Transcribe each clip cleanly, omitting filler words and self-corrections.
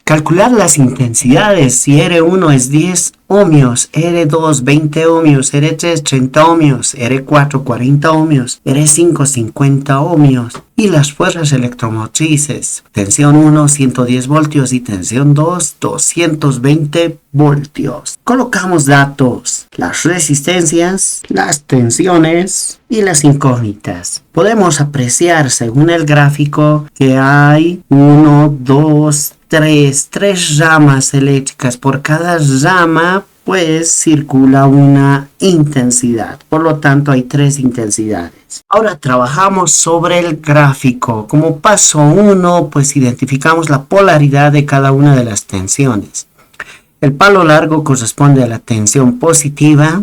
Calcular las intensidades. Si R1 es 10 ohmios, R2 20 ohmios, R3 30 ohmios, R4 40 ohmios, R5 50 ohmios. Y las fuerzas electromotrices. Tensión 1 110 voltios y tensión 2 220 voltios. Colocamos datos, las resistencias, las tensiones y las incógnitas. Podemos apreciar según el gráfico que hay 1, 2, 3 ramas eléctricas. Por cada rama pues circula una intensidad. Por lo tanto hay 3 intensidades. Ahora trabajamos sobre el gráfico. Como paso 1 pues identificamos la polaridad de cada una de las tensiones. El palo largo corresponde a la tensión positiva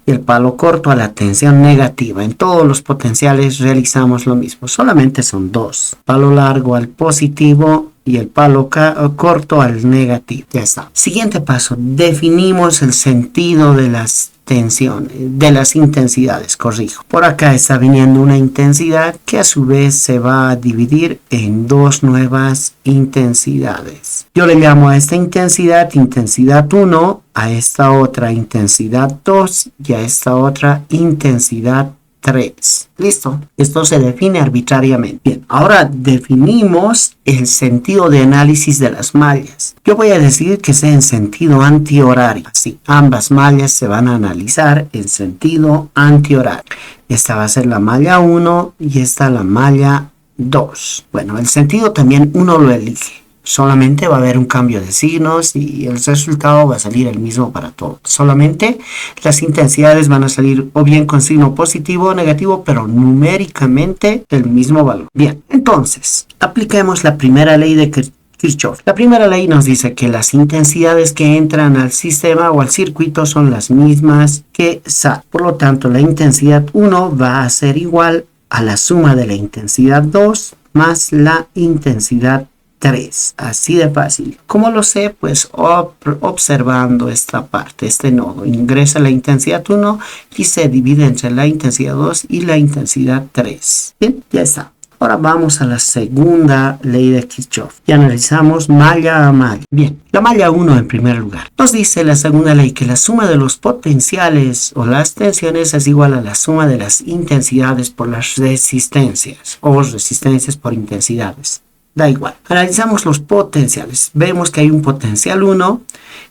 y el palo corto a la tensión negativa. En todos los potenciales realizamos lo mismo, solamente son 2. Palo largo al positivo y el palo corto al negativo. Ya está. Siguiente paso, definimos el sentido de las tensiones, de las intensidades, corrijo. Por acá está viniendo una intensidad que a su vez se va a dividir en 2 nuevas intensidades. Yo le llamo a esta intensidad 1, a esta otra intensidad 2 y a esta otra intensidad 3. ¿Listo? Esto se define arbitrariamente. Bien, ahora definimos el sentido de análisis de las mallas. Yo voy a decir que sea en sentido antihorario. Así, ambas mallas se van a analizar en sentido antihorario. Esta va a ser la malla 1 y esta la malla 2. Bueno, el sentido también uno lo elige. Solamente va a haber un cambio de signos y el resultado va a salir el mismo para todos. Solamente las intensidades van a salir o bien con signo positivo o negativo, pero numéricamente el mismo valor. Bien, entonces, apliquemos la primera ley de Kirchhoff. La primera ley nos dice que las intensidades que entran al sistema o al circuito son las mismas que salen. Por lo tanto, la intensidad 1 va a ser igual a la suma de la intensidad 2 más la intensidad 3, así de fácil. ¿Cómo lo sé? Pues observando esta parte, este nodo. Ingresa la intensidad 1 y se divide entre la intensidad 2 y la intensidad 3. Bien, ya está. Ahora vamos a la segunda ley de Kirchhoff y analizamos malla a malla. Bien, la malla 1 en primer lugar. Nos dice la segunda ley que la suma de los potenciales o las tensiones es igual a la suma de las intensidades por las resistencias o resistencias por intensidades. Da igual. Analizamos los potenciales. Vemos que hay un potencial 1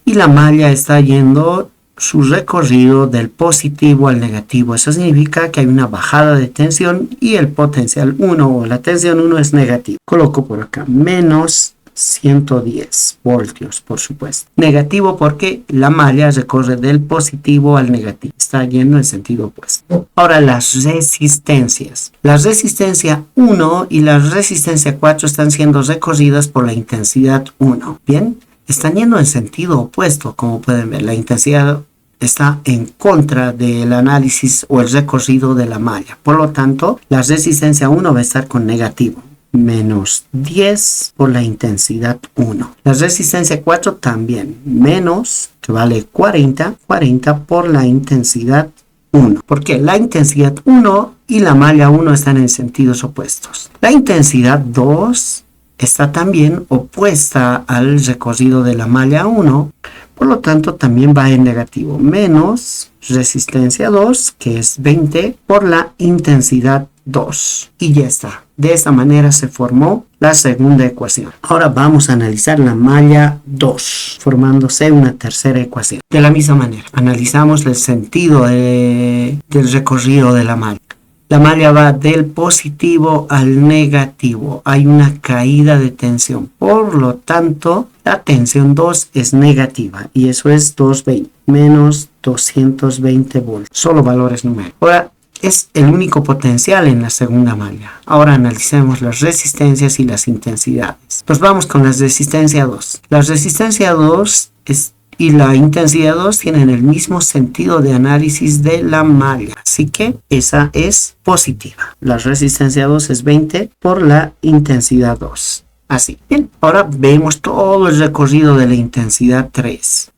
y la malla está yendo su recorrido del positivo al negativo. Eso significa que hay una bajada de tensión y el potencial 1 o la tensión 1 es negativo. Coloco por acá menos 110 voltios, por supuesto. Negativo porque la malla recorre del positivo al negativo. Está yendo en sentido opuesto. Ahora las resistencias. La resistencia 1 y la resistencia 4 están siendo recorridas por la intensidad 1. Bien, están yendo en sentido opuesto, como pueden ver. La intensidad está en contra del análisis o el recorrido de la malla. Por lo tanto, la resistencia 1 va a estar con negativo. Menos 10 por la intensidad 1. La resistencia 4 también. Menos, que vale 40 por la intensidad 1. Porque la intensidad 1 y la malla 1 están en sentidos opuestos. La intensidad 2 está también opuesta al recorrido de la malla 1. Por lo tanto, también va en negativo. Menos resistencia 2, que es 20, por la intensidad 2. Y ya está. De esta manera se formó la segunda ecuación. Ahora vamos a analizar la malla 2, formándose una tercera ecuación. De la misma manera, analizamos el sentido del recorrido de la malla. La malla va del positivo al negativo. Hay una caída de tensión. Por lo tanto, la tensión 2 es negativa. Y eso es 220 menos 220 voltios. Solo valores numéricos. Ahora, es el único potencial en la segunda malla. Ahora analicemos las resistencias y las intensidades. Pues vamos con la resistencia 2. La resistencia 2 y la intensidad 2 tienen el mismo sentido de análisis de la malla. Así que esa es positiva. La resistencia 2 es 20 por la intensidad 2. Así. Bien, ahora vemos todo el recorrido de la intensidad 3.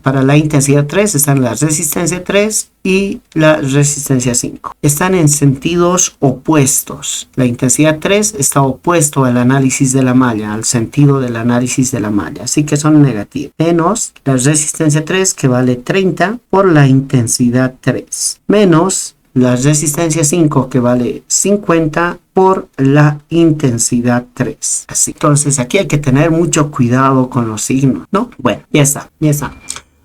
Para la intensidad 3 están la resistencia 3 y la resistencia 5. Están en sentidos opuestos. La intensidad 3 está opuesto al análisis de la malla, al sentido del análisis de la malla. Así que son negativos. Menos la resistencia 3 que vale 30 por la intensidad 3. Menos la resistencia 5 que vale 50 por la intensidad 3. Así. Entonces aquí hay que tener mucho cuidado con los signos, ¿no? Bueno, ya está.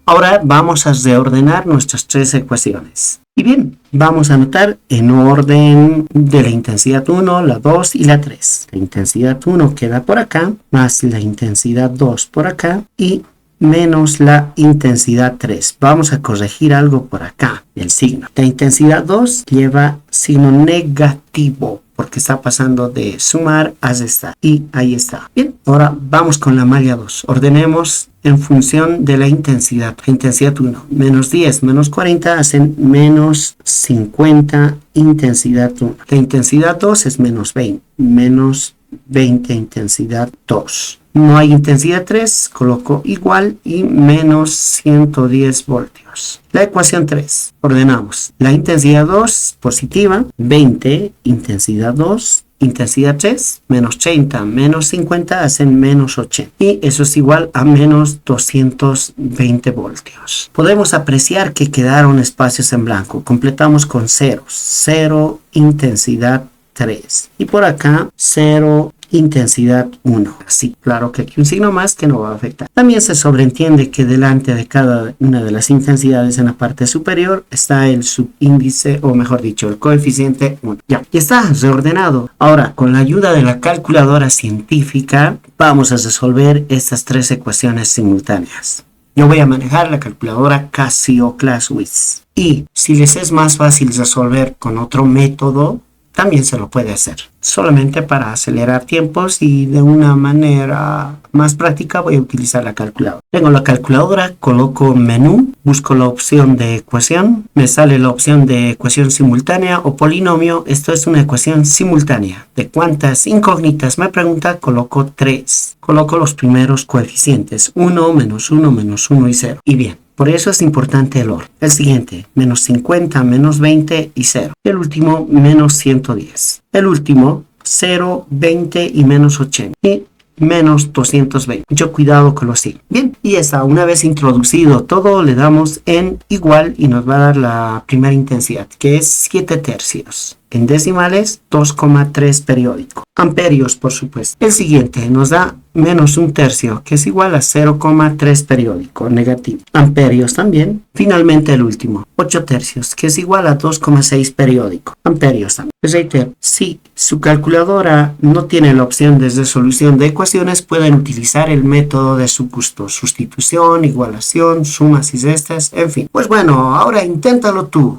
Ahora vamos a reordenar nuestras tres ecuaciones. Y bien, vamos a anotar en orden de la intensidad 1, la 2 y la 3. La intensidad 1 queda por acá, más la intensidad 2 por acá y menos la intensidad 3. Vamos a corregir algo por acá, el signo. La intensidad 2 lleva signo negativo porque está pasando de sumar a restar. Y ahí está. Bien, ahora vamos con la malla 2. Ordenemos en función de la intensidad. La intensidad 1, menos 10, menos 40 hacen menos 50 intensidad 1. La intensidad 2 es menos 20, menos 20 intensidad 2. No hay intensidad 3, coloco igual y menos 110 voltios. La ecuación 3, ordenamos. La intensidad 2 positiva, 20, intensidad 2, intensidad 3, menos 30, menos 50 hacen menos 80. Y eso es igual a menos 220 voltios. Podemos apreciar que quedaron espacios en blanco. Completamos con ceros. 0, intensidad 3. Y por acá, 0, intensidad 1. Así, claro que aquí un signo más que no va a afectar. También se sobreentiende que delante de cada una de las intensidades en la parte superior está el subíndice, o mejor dicho, el coeficiente 1. Ya está reordenado. Ahora, con la ayuda de la calculadora científica, vamos a resolver estas tres ecuaciones simultáneas. Yo voy a manejar la calculadora Casio Classwiz. Y si les es más fácil resolver con otro método, también se lo puede hacer. Solamente para acelerar tiempos y de una manera más práctica voy a utilizar la calculadora. Tengo la calculadora, coloco menú, busco la opción de ecuación, me sale la opción de ecuación simultánea o polinomio. Esto es una ecuación simultánea. ¿De cuántas incógnitas me pregunta? Coloco 3. Coloco los primeros coeficientes, 1, menos 1, menos 1 y 0. Y bien. Por eso es importante el orden. El siguiente, menos 50, menos 20 y 0. El último, menos 110. El último, 0, 20 y menos 80. Y menos 220. Mucho cuidado con los signos. Bien, y está. Una vez introducido todo, le damos en igual y nos va a dar la primera intensidad, que es 7 tercios. En decimales, 2,3 periódico. Amperios, por supuesto. El siguiente nos da menos un tercio, que es igual a 0,3 periódico, negativo. Amperios también. Finalmente el último, 8 tercios, que es igual a 2,6 periódico. Amperios también. Reitero, si su calculadora no tiene la opción de resolución de ecuaciones, pueden utilizar el método de su gusto. Sustitución, igualación, sumas y restas, en fin. Pues bueno, ahora inténtalo tú.